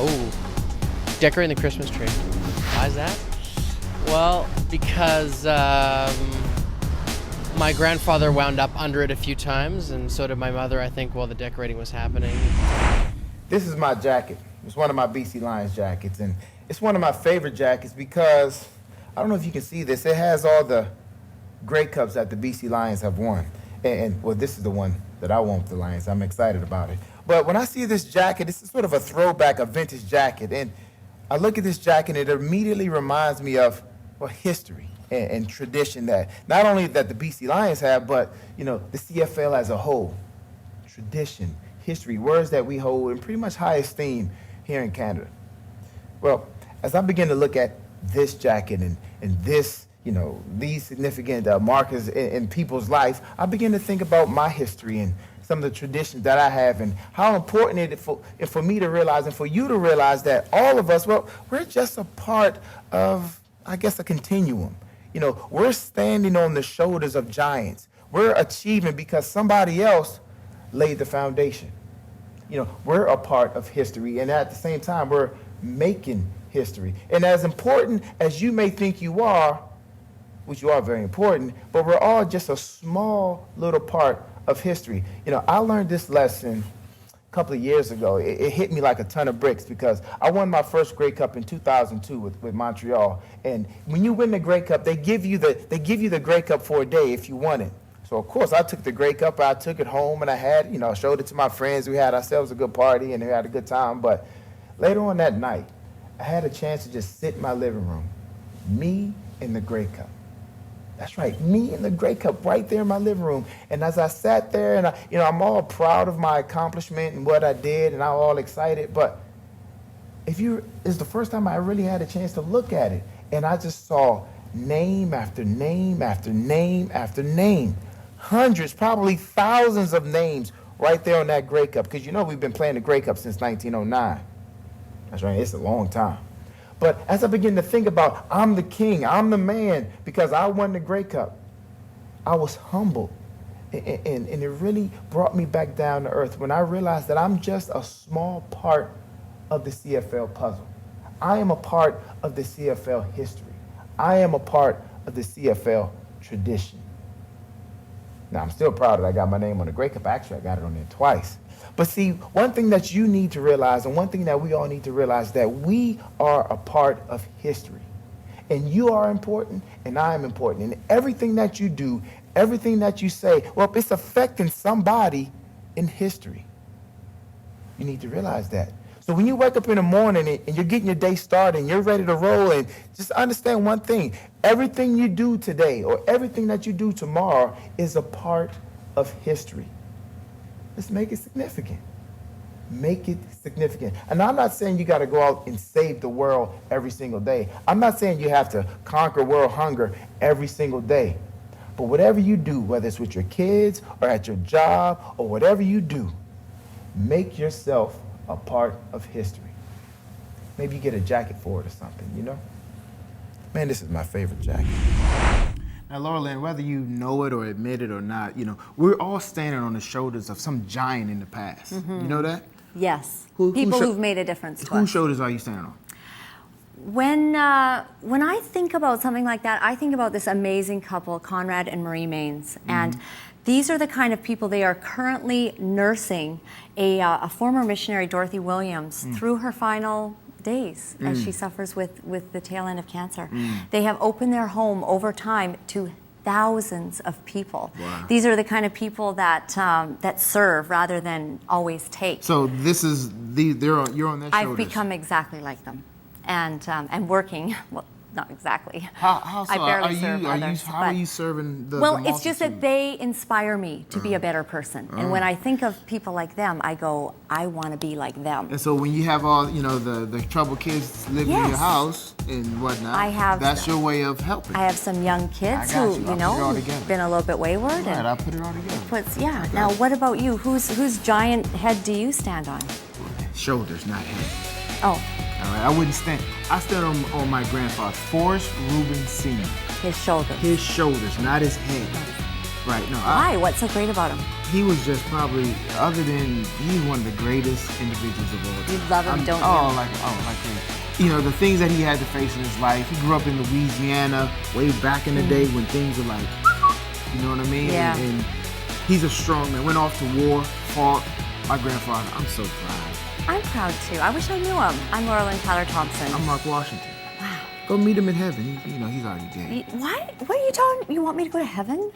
Oh, decorating the Christmas tree. Why is that? Well, because my grandfather wound up under it a few times, and so did my mother, I think, while the decorating was happening. This is my jacket. It's one of my BC Lions jackets, and it's one of my favorite jackets because, I don't know if you can see this, it has all the Grey Cups that the BC Lions have won. And well, this is the one that I won with the Lions. I'm excited about it. But when I see this jacket, it's sort of a throwback, a vintage jacket, and I look at this jacket and it immediately reminds me of, well, history and tradition that not only that the BC Lions have, but, you know, the CFL as a whole. Tradition, history, words that we hold in pretty much high esteem here in Canada. Well, as I begin to look at this jacket and this, you know, these significant markers in people's life, I begin to think about my history and some of the traditions that I have and how important it is for me to realize and for you to realize that all of us, well, we're just a part of, I guess, a continuum. You know, we're standing on the shoulders of giants. We're achieving because somebody else laid the foundation. You know, we're a part of history, and at the same time, we're making history. And as important as you may think you are, which you are very important, but we're all just a small little part of history. You know, I learned this lesson a couple of years ago. It hit me like a ton of bricks because I won my first Grey Cup in 2002 with Montreal. And when you win the Grey Cup, they give you the Grey Cup for a day if you won it. So of course I took the Grey Cup, I took it home, and I had, you know, showed it to my friends. We had ourselves a good party and we had a good time. But later on that night, I had a chance to just sit in my living room, me and the Grey Cup. That's right, me and the Grey Cup right there in my living room. And as I sat there, and I'm all proud of my accomplishment and what I did, and I'm all excited. But it's the first time I really had a chance to look at it, and I just saw name after name after name after name, hundreds, probably thousands of names right there on that Grey Cup. Because you know we've been playing the Grey Cup since 1909. That's right, it's a long time. But as I begin to think about, I'm the king, I'm the man, because I won the Grey Cup, I was humbled. And it really brought me back down to earth when I realized that I'm just a small part of the CFL puzzle. I am a part of the CFL history. I am a part of the CFL tradition. Now, I'm still proud that I got my name on the Grey Cup. Actually, I got it on there twice. But see, one thing that you need to realize, and one thing that we all need to realize, is that we are a part of history. And you are important, and I am important. And everything that you do, everything that you say, well, it's affecting somebody in history. You need to realize that. So when you wake up in the morning and you're getting your day started and you're ready to roll, and just understand one thing, everything you do today or everything that you do tomorrow is a part of history. Let's make it significant. Make it significant. And I'm not saying you got to go out and save the world every single day. I'm not saying you have to conquer world hunger every single day. But whatever you do, whether it's with your kids or at your job or whatever you do, make yourself a part of history. Maybe you get a jacket for it or something, you know? Man, this is my favorite jacket. Now, Laura Lynn, whether you know it or admit it or not, you know, we're all standing on the shoulders of some giant in the past. Mm-hmm. You know that? Yes. People who've made a difference to us. Whose shoulders are you standing on? When I think about something like that, I think about this amazing couple, Conrad and Marie Maines. Mm-hmm. And these are the kind of people, they are currently nursing a former missionary, Dorothy Williams, through her final days as she suffers with the tail end of cancer. They have opened their home over time to thousands of people. Wow. These are the kind of people that that serve rather than always take. So this is you're on their shoulders. I've become exactly like them, and working. Well, not exactly. How so? I barely serve others. How are you serving the it's just that they inspire me to be a better person. And when I think of people like them, I go, I want to be like them. And so when you have all, you know, the troubled kids living in your house and whatnot, that's your way of helping. I have some young kids who, you know, been a little bit wayward. Right, and I'll put it all together. Now, what about you? Whose giant head do you stand on? Shoulders, not head. Oh. All right, I stand on my grandfather, Forrest Rubin Sr. His shoulders. His shoulders, not his head. Right, no. Why? What's so great about him? He was just probably, other than, he's one of the greatest individuals of all time. You love him, don't you? Like him. You know, the things that he had to face in his life. He grew up in Louisiana way back in the day when things were like, you know what I mean? Yeah. And he's a strong man. Went off to war, fought. My grandfather, I'm so proud. I'm proud too. I wish I knew him. I'm Laurelyn Tyler Thompson. I'm Mark Washington. Wow. Go meet him in heaven. He's already dead. What? What are you talking? You want me to go to heaven?